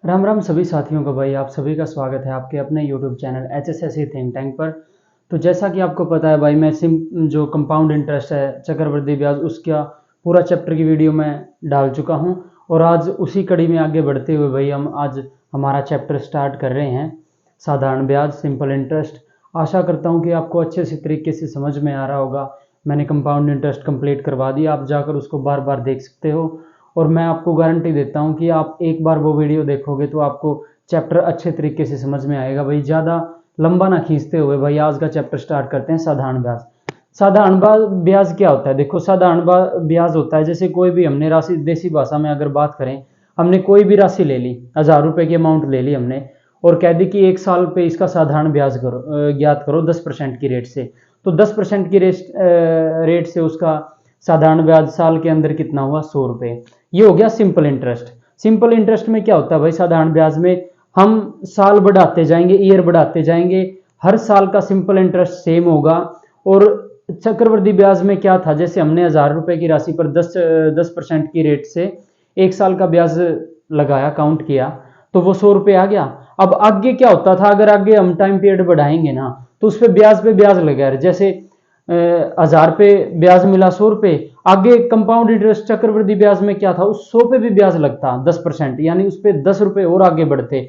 राम राम सभी साथियों को भाई, आप सभी का स्वागत है आपके अपने YouTube channel HSSE think tank पर। तो जैसा कि आपको पता है भाई, मैं जो कंपाउंड इंटरेस्ट है, चक्रवृद्धि ब्याज, उसका पूरा चैप्टर की वीडियो मैं डाल चुका हूं। और आज उसी कड़ी में आगे बढ़ते हुए भाई हम आज हमारा चैप्टर स्टार्ट कर रहे हैं, साधारण ब्याज, सिंपल इंटरेस्ट। आशा करता हूँ कि आपको अच्छे से तरीके से समझ में आ रहा होगा। मैंने कंपाउंड इंटरेस्ट कंप्लीट करवा दिया, आप जाकर उसको बार बार देख सकते हो। और मैं आपको गारंटी देता हूं कि आप एक बार वो वीडियो देखोगे तो आपको चैप्टर अच्छे तरीके से समझ में आएगा। भाई ज़्यादा लंबा ना खींचते हुए भाई आज का चैप्टर स्टार्ट करते हैं। साधारण ब्याज। साधारण ब्याज क्या होता है? देखो, साधारण ब्याज होता है जैसे कोई भी हमने राशि, देसी भाषा में अगर बात करें, हमने कोई भी राशि ले ली, 1000 रुपए की अमाउंट ले ली हमने, और कह दी कि 1 साल पे इसका साधारण ब्याज ज्ञात करो 10% की रेट से। तो 10% की रेट से उसका साधारण ब्याज साल के अंदर कितना हुआ? 100 रुपये। ये हो गया सिंपल इंटरेस्ट। सिंपल इंटरेस्ट में क्या होता है भाई? साधारण ब्याज में हम साल बढ़ाते जाएंगे, ईयर बढ़ाते जाएंगे, हर साल का सिंपल इंटरेस्ट सेम होगा। और चक्रवृद्धि ब्याज में क्या था? जैसे हमने 1000 रुपए की राशि पर 10% की रेट से 1 साल का ब्याज लगाया, काउंट किया, तो वो 100 रुपये आ गया। अब आगे क्या होता था? अगर आगे हम टाइम पीरियड बढ़ाएंगे ना, तो उस पे ब्याज लगा। जैसे 1000 पे ब्याज मिला, 100 रुपये, आगे कंपाउंड इंटरेस्ट चक्रवृद्धि ब्याज में क्या था? उस 100 पे भी ब्याज लगता 10%, यानी उस पर 10 रुपये और आगे बढ़ते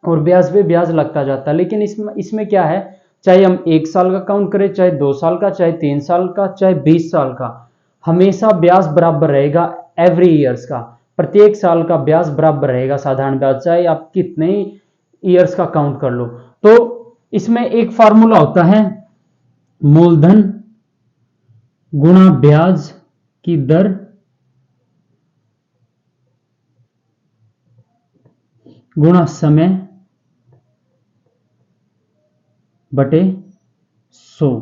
और ब्याज पे ब्याज लगता जाता। लेकिन इसमें क्या है? चाहे हम 1 साल का काउंट करें, चाहे 2 साल का, चाहे 3 साल का, चाहे 20 साल का, हमेशा ब्याज बराबर रहेगा। एवरी ईयर्स का, प्रत्येक साल का ब्याज बराबर रहेगा साधारण ब्याज, चाहे आप कितने ईयर्स का काउंट कर लो। तो इसमें एक फार्मूला होता है, मूलधन गुणा ब्याज की दर गुणा समय बटे 100।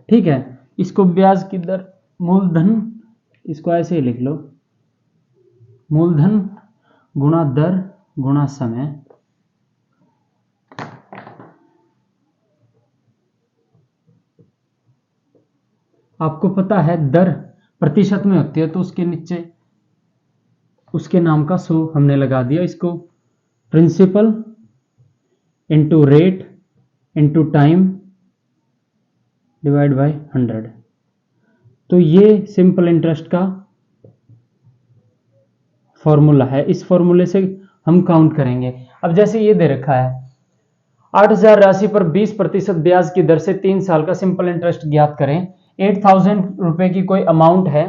ठीक है, इसको ब्याज की दर, मूलधन, इसको ऐसे ही लिख लो, मूलधन गुणा दर गुणा समय। आपको पता है दर प्रतिशत में होती है, तो उसके नीचे उसके नाम का 100 हमने लगा दिया। इसको principal into rate into time divide by 100। तो ये सिंपल इंटरेस्ट का फॉर्मूला है। इस फॉर्मूले से हम काउंट करेंगे। अब जैसे ये दे रखा है, 8000 राशि पर 20% ब्याज की दर से 3 साल का सिंपल इंटरेस्ट ज्ञात करें। 8000 रुपए की कोई अमाउंट है,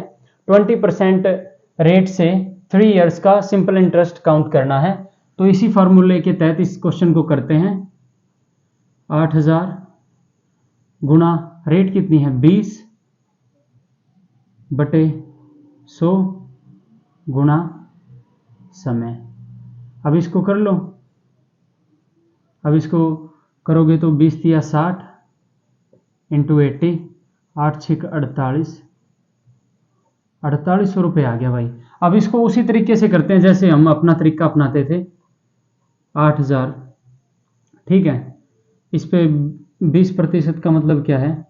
20% रेट से 3 इयर्स का सिंपल इंटरेस्ट काउंट करना है। तो इसी फॉर्मूले के तहत इस क्वेश्चन को करते हैं। 8000 गुणा रेट कितनी है? 20 बटे 100 गुणा समय। अब इसको कर लो। अब इसको करोगे तो 20 या 60 इंटू 80, 8 6 48, 4800 रुपये आ गया भाई। अब इसको उसी तरीके से करते हैं जैसे हम अपना तरीका अपनाते थे। 8000, ठीक है, इस पे 20% का मतलब क्या है?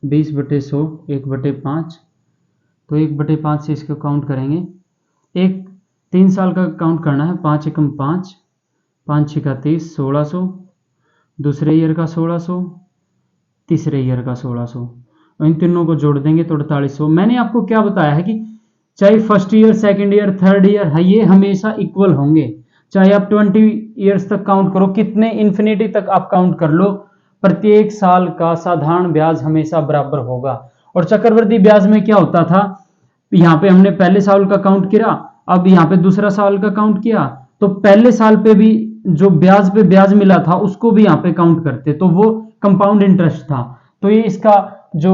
20 बटे 100, 1/5। तो 1/5 से इसको काउंट करेंगे। 3 साल का काउंट करना है। 5 एकम 5, 5 6 30, 1600, दूसरे ईयर का 1600, तीसरे ईयर का 1600, इन तीनों को जोड़ देंगे तो 4800। मैंने आपको क्या बताया है कि चाहे first year, second year, third year है, ये हमेशा इक्वल होंगे। चाहे आप 20 ईयर्स तक काउंट करो, कितने इन्फिनिटी तक आप काउंट कर लो, प्रत्येक साल का साधारण ब्याज हमेशा बराबर होगा। और चक्रवृद्धि ब्याज में क्या होता था? यहाँ पे हमने पहले साल का काउंट किया, अब यहाँ पे दूसरा साल का काउंट किया, तो पहले साल पे भी जो ब्याज पे ब्याज मिला था उसको भी यहाँ पे काउंट करते, तो वो कंपाउंड इंटरेस्ट था। तो ये इसका जो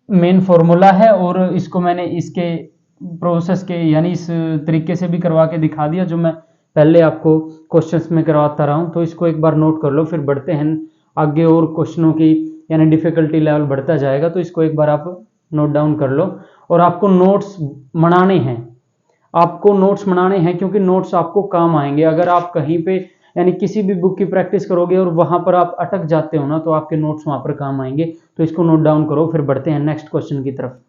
मेन फॉर्मूला है, और इसको मैंने इसके प्रोसेस के यानी इस तरीके से भी करवा के दिखा दिया जो मैं पहले आपको क्वेश्चंस में करवाता रहा हूँ। तो इसको एक बार नोट कर लो, फिर बढ़ते हैं आगे और क्वेश्चनों की, यानी डिफिकल्टी लेवल बढ़ता जाएगा। तो इसको एक बार आप नोट डाउन कर लो। और आपको नोट्स बनाने हैं, आपको नोट्स बनाने हैं, क्योंकि नोट्स आपको काम आएंगे। अगर आप कहीं पे यानी किसी भी बुक की प्रैक्टिस करोगे और वहां पर आप अटक जाते हो ना, तो आपके नोट्स वहां पर काम आएंगे। तो इसको नोट डाउन करो, फिर बढ़ते हैं नेक्स्ट क्वेश्चन की तरफ।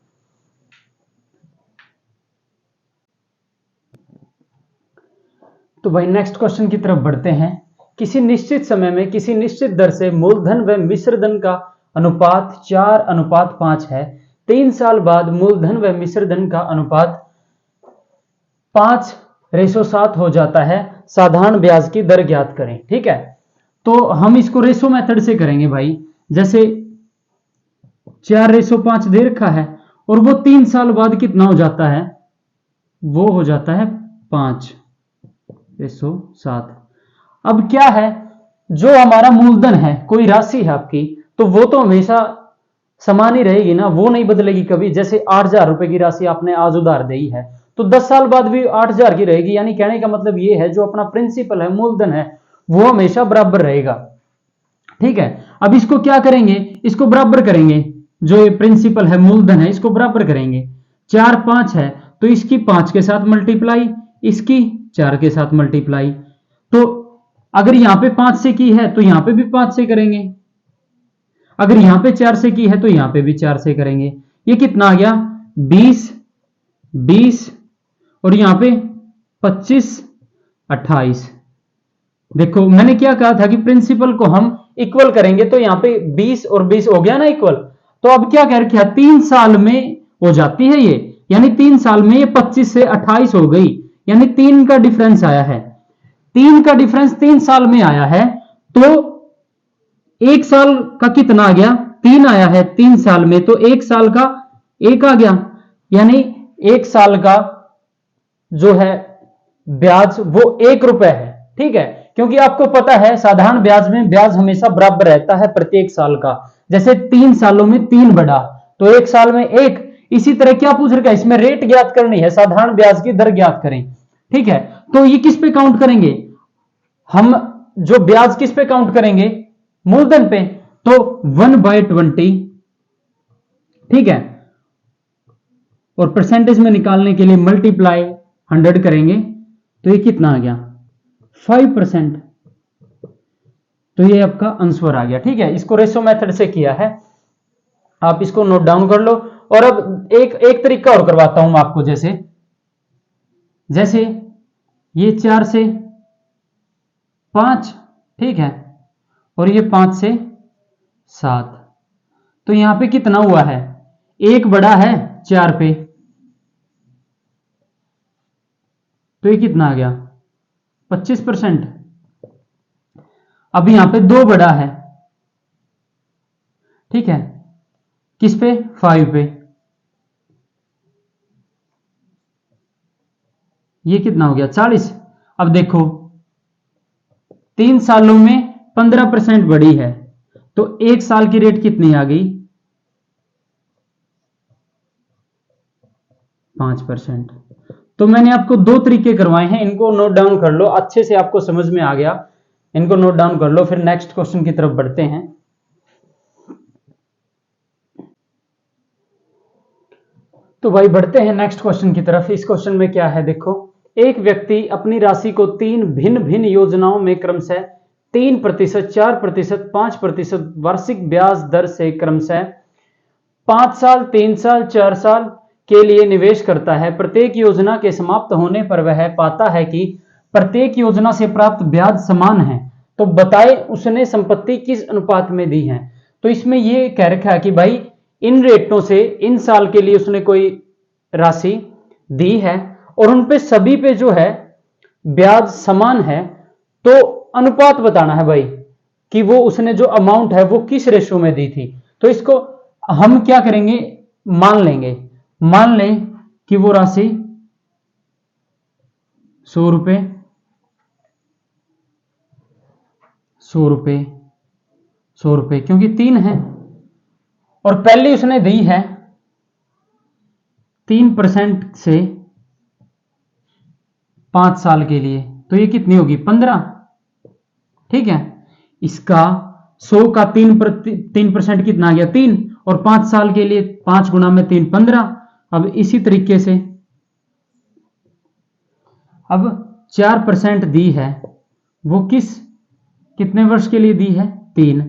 तो भाई नेक्स्ट क्वेश्चन की तरफ बढ़ते हैं। किसी निश्चित समय में किसी निश्चित दर से मूलधन व मिश्रधन का अनुपात 4:5 है। 3 साल बाद मूलधन व मिश्रधन का अनुपात 5:7 हो जाता है। साधारण ब्याज की दर ज्ञात करें। ठीक है, तो हम इसको रेशो मेथड से करेंगे भाई। जैसे 4:5 दे रखा है और वो 3 साल बाद कितना हो जाता है, वो हो जाता है 5:7। अब क्या है, जो हमारा मूलधन है, कोई राशि है आपकी, तो वो तो हमेशा समान ही रहेगी ना, वो नहीं बदलेगी कभी। जैसे 8,000 रुपए की राशि आपने आज उधार दी है तो 10 साल बाद भी 8,000 की रहेगी। यानी कहने का मतलब ये है, जो अपना प्रिंसिपल है, मूलधन है, वो हमेशा बराबर रहेगा। ठीक है, अब इसको क्या करेंगे, इसको बराबर करेंगे। जो ये प्रिंसिपल है, मूलधन है, इसको बराबर करेंगे। 4 5 है तो इसकी 5 के साथ मल्टीप्लाई, इसकी 4 के साथ मल्टीप्लाई। तो अगर यहां पे 5 से की है तो यहां पे भी 5 से करेंगे, अगर यहां पे 4 से की है तो यहां पे भी 4 से करेंगे। ये कितना आ गया, 20 20 और यहां पे 25 28। देखो मैंने क्या कहा था कि प्रिंसिपल को हम इक्वल करेंगे, तो यहां पे 20 और 20 हो गया ना इक्वल। तो अब क्या कह रखा, 3 साल में हो जाती है ये, यानी 3 साल में ये 25 से 28 हो गई, यानी 3 का डिफरेंस आया है। 3 का डिफरेंस 3 साल में आया है, तो 1 साल का कितना आ गया, 3 आया है 3 साल में, तो 1 साल का 1 आ गया। यानी 1 साल का जो है ब्याज वो 1 रुपए है। ठीक है, क्योंकि आपको पता है साधारण ब्याज में ब्याज हमेशा बराबर रहता है प्रत्येक साल का। जैसे 3 सालों में 3 बढ़ा तो 1 साल में 1। इसी तरह क्या पूछ रखा है, इसमें रेट ज्ञात करनी है, साधारण ब्याज की दर ज्ञात करें। ठीक है, तो ये किस पे काउंट करेंगे हम, जो ब्याज किस पे काउंट करेंगे, मूलधन पे। तो 1/20। ठीक है, और परसेंटेज में निकालने के लिए मल्टीप्लाई 100 करेंगे, तो ये कितना आ गया, 5%। तो ये आपका आंसर आ गया। ठीक है, इसको रेशो मेथड से किया है, आप इसको नोट डाउन कर लो। और अब एक तरीका और करवाता हूं मैं आपको। जैसे ये 4 से 5, ठीक है, और ये 5 से 7, तो यहां पे कितना हुआ है, 1 बड़ा है 4 पे, तो ये कितना आ गया, 25%। अब यहां पे 2 बड़ा है, ठीक है, किस पे, 5 पे, ये कितना हो गया, 40। अब देखो 3 सालों में 15% बढ़ी है, तो 1 साल की रेट कितनी आ गई, 5%। तो मैंने आपको 2 तरीके करवाए हैं, इनको नोट डाउन कर लो, अच्छे से आपको समझ में आ गया, इनको नोट डाउन कर लो। फिर नेक्स्ट क्वेश्चन की तरफ बढ़ते हैं। तो भाई बढ़ते हैं नेक्स्ट क्वेश्चन की तरफ। इस क्वेश्चन में क्या है, देखो, एक व्यक्ति अपनी राशि को 3 भिन्न भिन्न योजनाओं में क्रमशः 3%, 4%, 5% वार्षिक ब्याज दर से क्रमशः 5 साल, 3 साल, 4 साल के लिए निवेश करता है। प्रत्येक योजना के समाप्त होने पर वह पाता है कि प्रत्येक योजना से प्राप्त ब्याज समान है। तो बताए उसने संपत्ति किस अनुपात में दी है। तो इसमें यह कह रखा है कि भाई इन रेटों से इन साल के लिए उसने कोई राशि दी है और उन पे सभी पे जो है ब्याज समान है, तो अनुपात बताना है भाई कि वो उसने जो अमाउंट है वो किस रेशो में दी थी। तो इसको हम क्या करेंगे, मान लेंगे, मान लें कि वो राशि 100 रुपए, 100 रुपए, 100 रुपए, क्योंकि 3 है और पहले उसने दी है 3% से 5 साल के लिए, तो ये कितनी होगी, 15। ठीक है, इसका 100 का 3% कितना आ गया, 3, और 5 साल के लिए 5 गुना में 3, 15। अब इसी तरीके से अब 4% दी है, वो कितने वर्ष के लिए दी है, 3।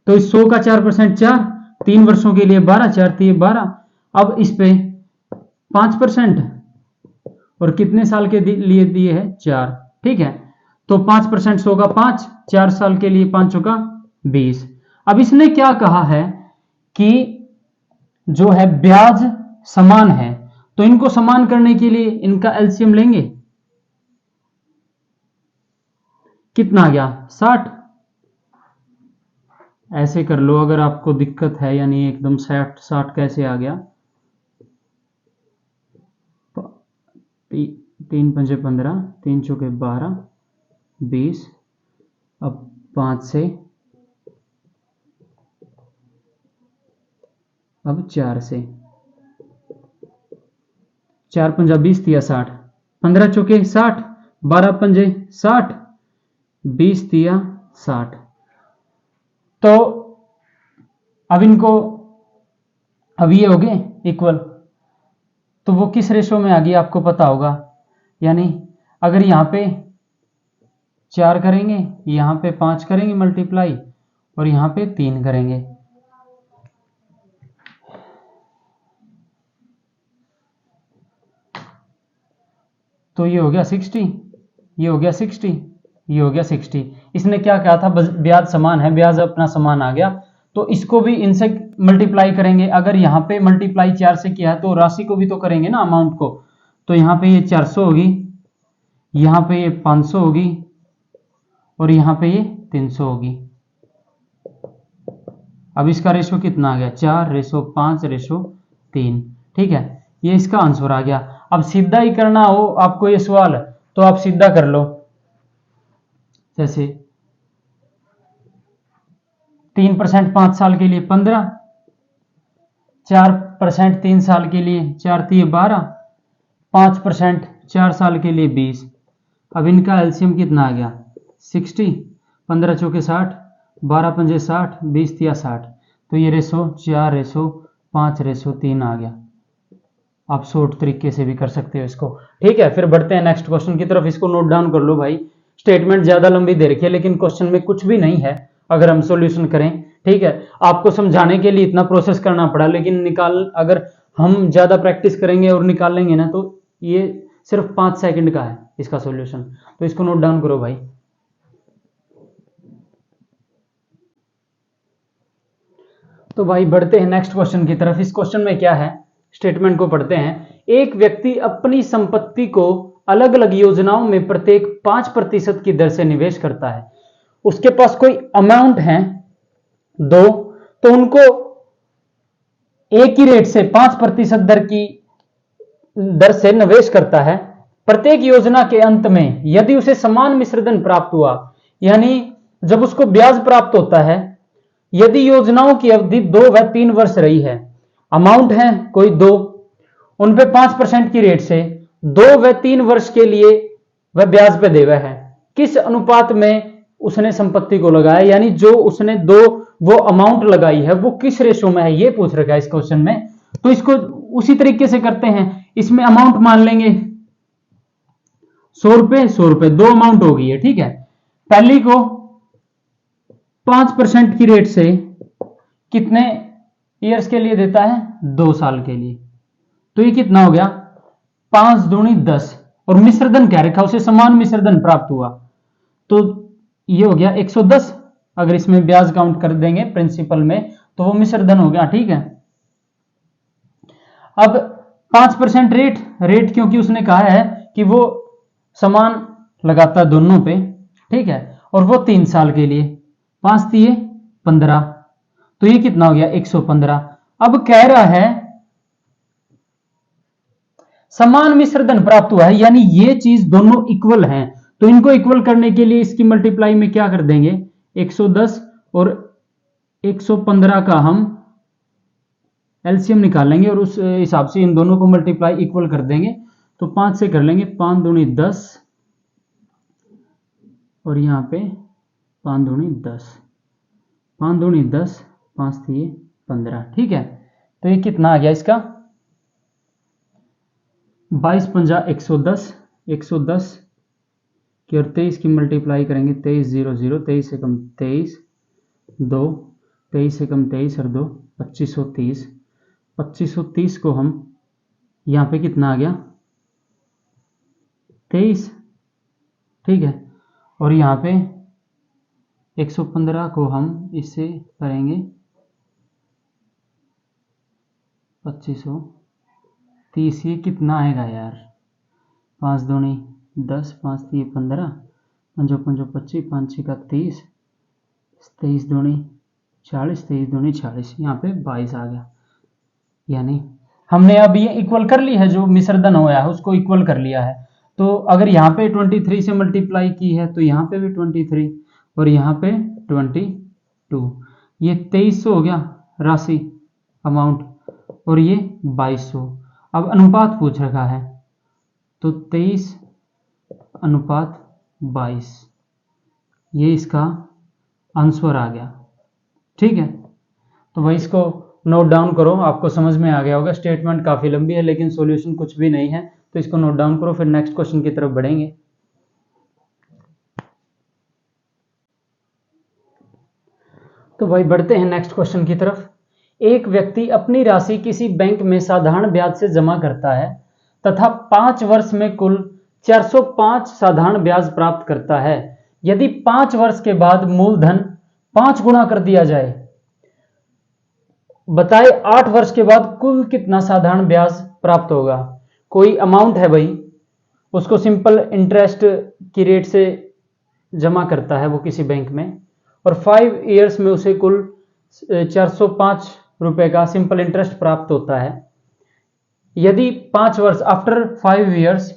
तो इस 100 का 4%, 4, 3 वर्षों के लिए 12, 4 3 12। अब इस पे 5% और कितने साल के लिए दिए है, 4। ठीक है, तो 5% 100 का 5, 4 साल के लिए 5 का 20। अब इसने क्या कहा है कि जो है ब्याज समान है, तो इनको समान करने के लिए इनका एलसीएम लेंगे। कितना आ गया 60। ऐसे कर लो अगर आपको दिक्कत है, यानी एकदम 60 कैसे आ गया। 3 पंजे 15, 3 चौके 12, 20। अब 5 से, अब 4 से, 4 पंजा 20 दिया 60, 15 चौके 60, 12 पंजे 60, 20 दिया 60। तो अब इनको, अब ये हो गए इक्वल, तो वो किस रेशो में आ गई आपको पता होगा। यानी अगर यहां पे 4 करेंगे, यहां पे 5 करेंगे मल्टीप्लाई, और यहां पे 3 करेंगे, तो ये हो गया 60, ये हो गया 60, ये हो गया 60। इसने क्या कहा था, ब्याज समान है, ब्याज अपना समान आ गया, तो इसको भी इनसे मल्टीप्लाई करेंगे। अगर यहाँ पे मल्टीप्लाई 4 से किया है तो राशि को भी तो करेंगे ना, अमाउंट को। तो यहाँ पे ये 400 होगी, यहाँ पे ये 500 होगी, और यहाँ पे ये 300 होगी। अब इसका रेशो कितना आ गया, 4:5:3। ठीक है, ये इसका आंसर आ गया। अब सीधा ही करना हो आपको ये सवाल, तो आप सीधा कर लो। जैसे 3% 5 साल के लिए 15, 4% 3 साल के लिए 4 3 12, 5% 4 साल के लिए 20। अब इनका एलसीएम कितना आ गया 60, 15 चौके 60, 12 पंजे 60, 20 तिया 60। तो ये रेशो 4:5:3 आ गया। आप शॉर्ट तरीके से भी कर सकते हो इसको। ठीक है, फिर बढ़ते हैं नेक्स्ट क्वेश्चन की तरफ। इसको नोट डाउन कर लो भाई। स्टेटमेंट ज्यादा लंबी दे रखी है लेकिन क्वेश्चन में कुछ भी नहीं है अगर हम सॉल्यूशन करें। ठीक है, आपको समझाने के लिए इतना प्रोसेस करना पड़ा, लेकिन निकाल, अगर हम ज्यादा प्रैक्टिस करेंगे और निकाल लेंगे ना, तो ये सिर्फ 5 सेकंड का है इसका सॉल्यूशन। तो इसको नोट डाउन करो भाई। तो भाई बढ़ते हैं नेक्स्ट क्वेश्चन की तरफ। इस क्वेश्चन में क्या है, स्टेटमेंट को पढ़ते हैं। एक व्यक्ति अपनी संपत्ति को अलग अलग योजनाओं में प्रत्येक 5% की दर से निवेश करता है। उसके पास कोई अमाउंट है 2, तो उनको एक ही रेट से 5% दर से निवेश करता है। प्रत्येक योजना के अंत में यदि उसे समान मिश्रधन प्राप्त हुआ, यानी जब उसको ब्याज प्राप्त होता है, यदि योजनाओं की अवधि 2 व 3 वर्ष रही है, अमाउंट है कोई 2, उन पे 5% की रेट से 2 व 3 वर्ष के लिए वह ब्याज पे देवा है, किस अनुपात में उसने संपत्ति को लगाया, यानी जो उसने वो अमाउंट लगाई है वो किस रेशो में है, ये पूछ रखा है इस क्वेश्चन में। तो इसको उसी तरीके से करते हैं। इसमें अमाउंट मान लेंगे 100 रुपए 100 रुपए, 2 अमाउंट हो गई है। ठीक है, पहली को 5% की रेट से कितने ईयर्स के लिए देता है, 2 साल के लिए। तो ये कितना हो गया 5 दूनी 10, और मिश्रधन क्या रखा, उसे समान मिश्रधन प्राप्त हुआ, तो ये हो गया 110। अगर इसमें ब्याज काउंट कर देंगे प्रिंसिपल में तो वो मिश्रधन हो गया। ठीक है, अब 5% रेट क्योंकि उसने कहा है कि वो समान लगाता है दोनों पे। ठीक है, और वो 3 साल के लिए, 5 दिए 15, तो ये कितना हो गया 115। अब कह रहा है समान मिश्रधन प्राप्त हुआ है, यानी ये चीज दोनों इक्वल हैं, तो इनको इक्वल करने के लिए इसकी मल्टीप्लाई में क्या कर देंगे, 110 और 115 का हम एलसीएम निकालेंगे और उस हिसाब से इन दोनों को मल्टीप्लाई इक्वल कर देंगे। तो 5 से कर लेंगे, 5 दूनी 10, और यहां पे 5 दूनी 10, 5 दूनी 10, 5 दिए 15। ठीक है, तो ये कितना आ गया इसका 22 पंजा 110, 110 की और 23 की मल्टीप्लाई करेंगे, 23 0 0, 23 से कम 23, 2, 23 से कम 23 और 2, 2530। 2530 को हम यहाँ पे कितना आ गया 23। ठीक है, और यहाँ पे 115 को हम इससे करेंगे 2530। ये कितना आएगा यार? 5 दूनी 10, 5 3 15, 5 5 25, 5 6 30, 23 दूनी 40, 23 दूनी 40, यहाँ पे 22 आ गया। यानी हमने अब ये इक्वल कर ली है, जो मिश्रधन होया है उसको इक्वल कर लिया है। तो अगर यहाँ पे 23 से मल्टीप्लाई की है तो यहाँ पे भी 23 और यहाँ पे 22, ये 2300 हो गया राशि अमाउंट, और ये 2200। अब अनुपात पूछ रखा है तो 23:22, ये इसका आंसर आ गया। ठीक है, तो भाई इसको नोट डाउन करो, आपको समझ में आ गया होगा। स्टेटमेंट काफी लंबी है लेकिन सॉल्यूशन कुछ भी नहीं है, तो इसको नोट डाउन करो, फिर नेक्स्ट क्वेश्चन की तरफ बढ़ेंगे। तो भाई बढ़ते हैं नेक्स्ट क्वेश्चन की तरफ। एक व्यक्ति अपनी राशि किसी बैंक में साधारण ब्याज से जमा करता है तथा 5 वर्ष में कुल 405 साधारण ब्याज प्राप्त करता है। यदि 5 वर्ष के बाद मूलधन 5 गुना कर दिया जाए, बताए 8 वर्ष के बाद कुल कितना साधारण ब्याज प्राप्त होगा। कोई अमाउंट है भाई, उसको सिंपल इंटरेस्ट की रेट से जमा करता है वो किसी बैंक में, और 5 इयर्स में उसे कुल 405 रुपए का सिंपल इंटरेस्ट प्राप्त होता है। यदि 5 वर्ष आफ्टर 5 इयर्स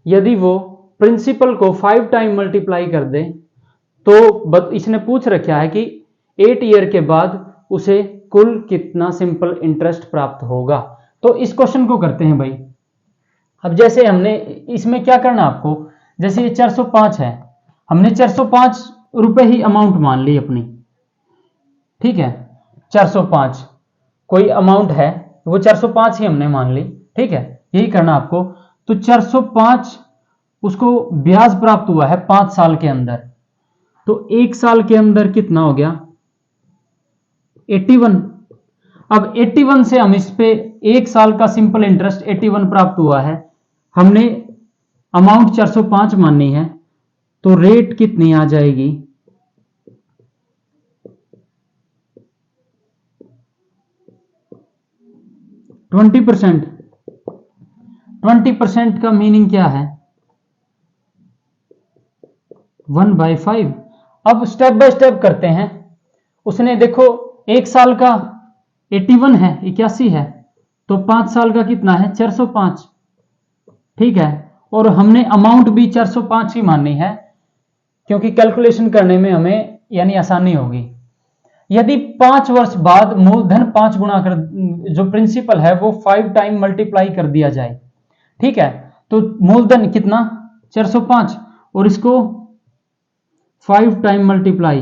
यदि वो प्रिंसिपल को 5 टाइम मल्टीप्लाई कर दे, तो इसने पूछ रखा है कि 8 ईयर के बाद उसे कुल कितना सिंपल इंटरेस्ट प्राप्त होगा। तो इस क्वेश्चन को करते हैं भाई। अब जैसे हमने इसमें क्या करना आपको, जैसे ये 405 है, हमने 405 रुपए ही अमाउंट मान ली अपनी। ठीक है, 405 कोई अमाउंट है, वो 405 ही हमने मान ली। ठीक है, यही करना आपको। तो 405 उसको ब्याज प्राप्त हुआ है 5 साल के अंदर, तो 1 साल के अंदर कितना हो गया 81। अब 81 से हम इस पे 1 साल का सिंपल इंटरेस्ट 81 प्राप्त हुआ है, हमने अमाउंट 405 माननी है, तो रेट कितनी आ जाएगी 20%। 20% का मीनिंग क्या है 1/5। अब स्टेप बाय स्टेप करते हैं। उसने देखो 1 साल का 81 है, 81 है, तो 5 साल का कितना है 405। ठीक है, और हमने अमाउंट भी 405 ही माननी है क्योंकि कैलकुलेशन करने में हमें यानी आसानी होगी। यदि 5 वर्ष बाद मूलधन 5 गुना कर, जो प्रिंसिपल है वो 5 टाइम मल्टीप्लाई कर दिया जाए। ठीक है, तो मूलधन कितना 405 और इसको 5 टाइम मल्टीप्लाई,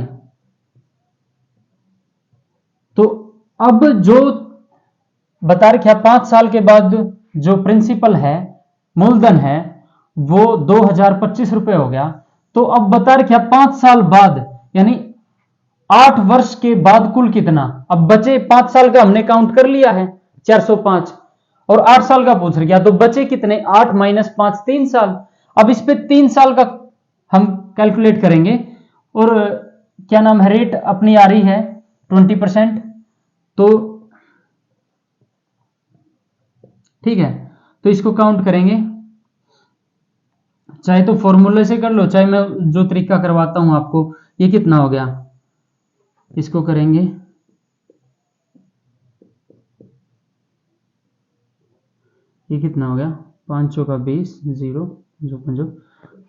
तो अब जो बता रखा 5 साल के बाद जो प्रिंसिपल है मूलधन है वो 2025 रुपए हो गया। तो अब बता रखा 5 साल बाद यानी 8 वर्ष के बाद कुल कितना। अब बचे 5 साल का हमने काउंट कर लिया है 405 और 8 साल का पूछ रहा, तो बचे कितने 8 - 5 3 साल। अब इस पे 3 साल का हम कैलकुलेट करेंगे और क्या नाम है रेट अपनी आ रही है 20%। तो ठीक है, तो इसको काउंट करेंगे, चाहे तो फॉर्मूले से कर लो चाहे मैं जो तरीका करवाता हूं आपको। ये कितना हो गया, इसको करेंगे ये कितना हो गया 5 चौका 20 0 5,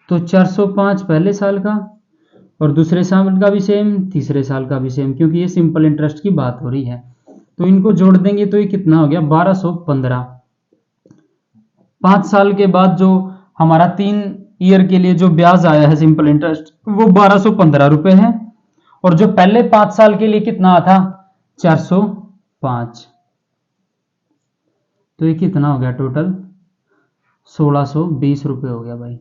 तो 405 पहले साल का और दूसरे साल का भी सेम, तीसरे साल का भी सेम, क्योंकि ये सिंपल इंटरेस्ट की बात हो रही है। तो इनको जोड़ देंगे तो ये कितना हो गया 1215। 5 साल के बाद जो हमारा 3 ईयर के लिए जो ब्याज आया है सिंपल इंटरेस्ट वो 1215 रुपए है, और जो पहले 5 साल के लिए कितना था 405। तो ये कितना हो गया टोटल 1620 रुपए हो गया भाई।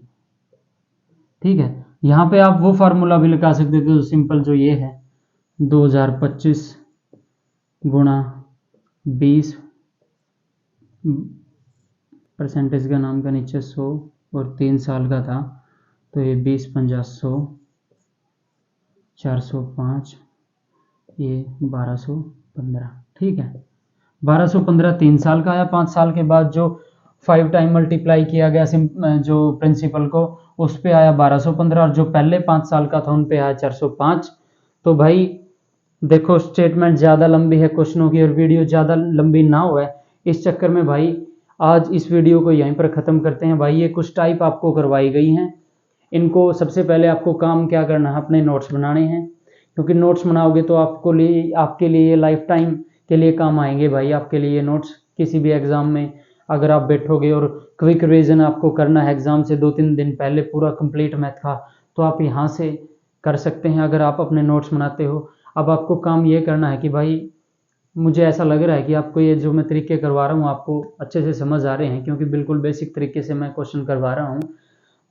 ठीक है, यहां पे आप वो फार्मूला भी लगा सकते थे सिंपल जो ये है 2025 गुणा 20 परसेंटेज का नाम का नीचे 100 और 3 साल का था तो ये 20 50 100 405, ये 1215, ठीक है। 1215 3 साल का आया। 5 साल के बाद जो 5 टाइम मल्टीप्लाई किया गया जो प्रिंसिपल को, उस पे आया 1215, और जो पहले 5 साल का था उन पे आया 405। तो भाई देखो, स्टेटमेंट ज़्यादा लंबी है क्वेश्चनों की और वीडियो ज़्यादा लंबी ना हो, इस चक्कर में भाई आज इस वीडियो को यहीं पर ख़त्म करते हैं। भाई ये कुछ टाइप आपको करवाई गई हैं, इनको सबसे पहले आपको काम क्या करना है, अपने नोट्स बनाने हैं, क्योंकि नोट्स बनाओगे तो आपके लिए लाइफ टाइम के लिए काम आएंगे भाई। आपके लिए नोट्स किसी भी एग्ज़ाम में अगर आप बैठोगे और क्विक रिवीजन आपको करना है एग्ज़ाम से 2-3 दिन पहले पूरा कंप्लीट मैथ का, तो आप यहाँ से कर सकते हैं अगर आप अपने नोट्स बनाते हो। अब आपको काम ये करना है कि भाई मुझे ऐसा लग रहा है कि आपको ये जो मैं तरीके करवा रहा हूँ आपको अच्छे से समझ आ रहे हैं, क्योंकि बिल्कुल बेसिक तरीके से मैं क्वेश्चन करवा रहा हूँ।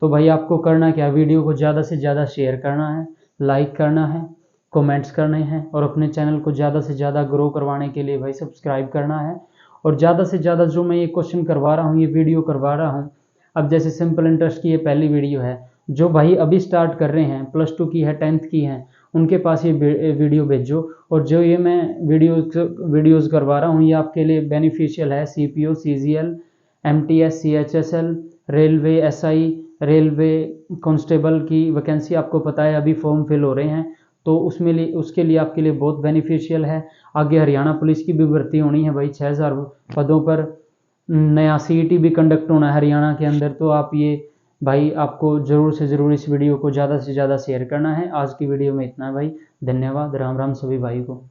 तो भाई आपको करना क्या, वीडियो को ज़्यादा से ज़्यादा शेयर करना है, लाइक करना है, कमेंट्स करने हैं, और अपने चैनल को ज़्यादा से ज़्यादा ग्रो करवाने के लिए भाई सब्सक्राइब करना है। और ज़्यादा से ज़्यादा जो मैं ये क्वेश्चन करवा रहा हूँ, ये वीडियो करवा रहा हूँ, अब जैसे सिंपल इंटरेस्ट की ये पहली वीडियो है, जो भाई अभी स्टार्ट कर रहे हैं, +2 की है, 10th की है, उनके पास ये वीडियो भेजो। और जो ये मैं वीडियोज़ करवा रहा हूँ ये आपके लिए बेनिफिशियल है। CPO, CGL, MTS, CHSL, railway, SI, railway constable की वैकेंसी आपको पता है अभी फॉर्म फिल हो रहे हैं, तो उसके लिए आपके लिए बहुत बेनिफिशियल है। आगे हरियाणा पुलिस की भी भर्ती होनी है भाई, 6000 पदों पर नया CET भी कंडक्ट होना है हरियाणा के अंदर। तो आप ये भाई आपको ज़रूर से ज़रूर इस वीडियो को ज़्यादा से ज़्यादा शेयर करना है। आज की वीडियो में इतना है भाई, धन्यवाद, राम राम सभी भाई को।